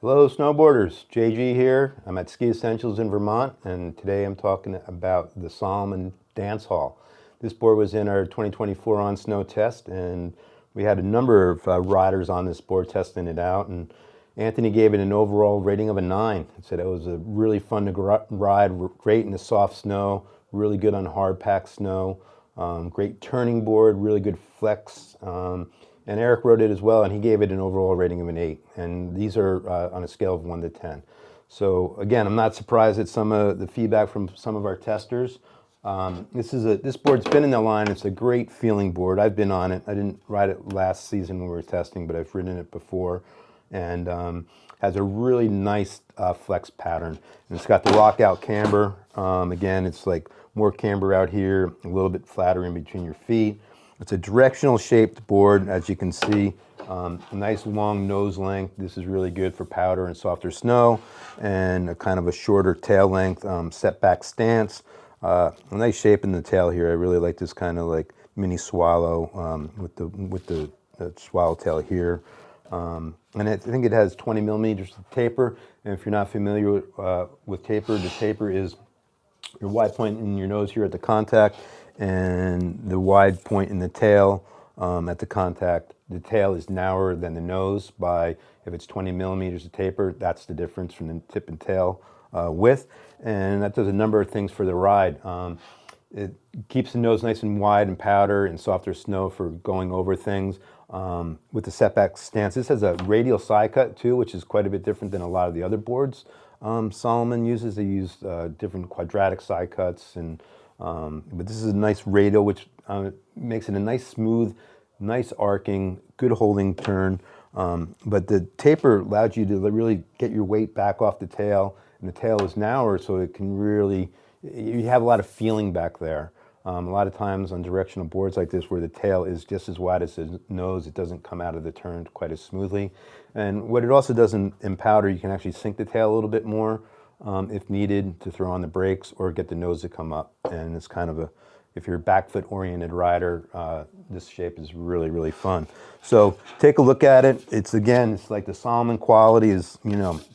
Hello snowboarders, JG here. I'm at Ski Essentials in Vermont and today I'm talking about the Salomon Dancehaul. This board was in our 2024 on snow test and we had a number of riders on this board testing it out, and Anthony gave it an overall rating of a 9. He said it was a really fun to ride, great in the soft snow, really good on hard packed snow, great turning board, really good flex. And Eric wrote it as well, and he gave it an overall rating of an 8. And these are on a scale of 1 to 10. So again, I'm not surprised at some of the feedback from some of our testers. This board's been in the line. It's a great feeling board. I've been on it. I didn't ride it last season when we were testing, but I've ridden it before, and has a really nice flex pattern. And it's got the lockout camber. Again, it's like more camber out here, a little bit flatter in between your feet. It's a directional shaped board, as you can see. A nice long nose length. This is really good for powder and softer snow, and a kind of a shorter tail length, setback stance. A nice shape in the tail here. I really like this kind of like mini swallow with the swallow tail here. And I think it has 20 millimeters of taper. And if you're not familiar with taper, the taper is your wide point in your nose here at the contact, and the wide point in the tail at the contact. The tail is narrower than the nose by, if it's 20 millimeters of taper, that's the difference from the tip and tail width. And that does a number of things for the ride. It keeps the nose nice and wide and powder and softer snow for going over things. With the setback stance, this has a radial side cut too, which is quite a bit different than a lot of the other boards Salomon uses. They use different quadratic side cuts, but this is a nice radial, which makes it a nice smooth, nice arcing, good holding turn. But the taper allows you to really get your weight back off the tail, and the tail is narrower, so it can really, you have a lot of feeling back there. A lot of times on directional boards like this, where the tail is just as wide as the nose, it doesn't come out of the turn quite as smoothly. And what it also does in powder, you can actually sink the tail a little bit more if needed, to throw on the brakes or get the nose to come up. And it's kind of a, if you're a back foot oriented rider, this shape is really, really fun. So take a look at it. It's like the Salomon quality is,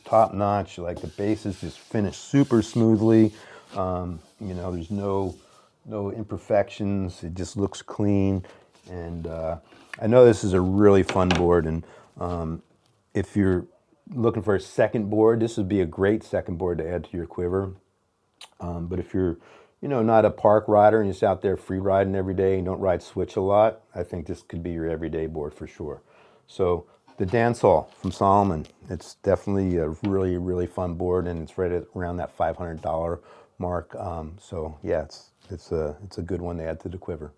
top notch. Like the base is just finished super smoothly. There's no imperfections. It just looks clean. And I know this is a really fun board. And if you're looking for a second board, this would be a great second board to add to your quiver. But if you're, not a park rider and you're just out there free riding every day and don't ride switch a lot, I think this could be your everyday board for sure. So the Dancehaul from Salomon, it's definitely a really, really fun board, and it's right at around that $500 mark. So yeah, it's a good one to add to the quiver.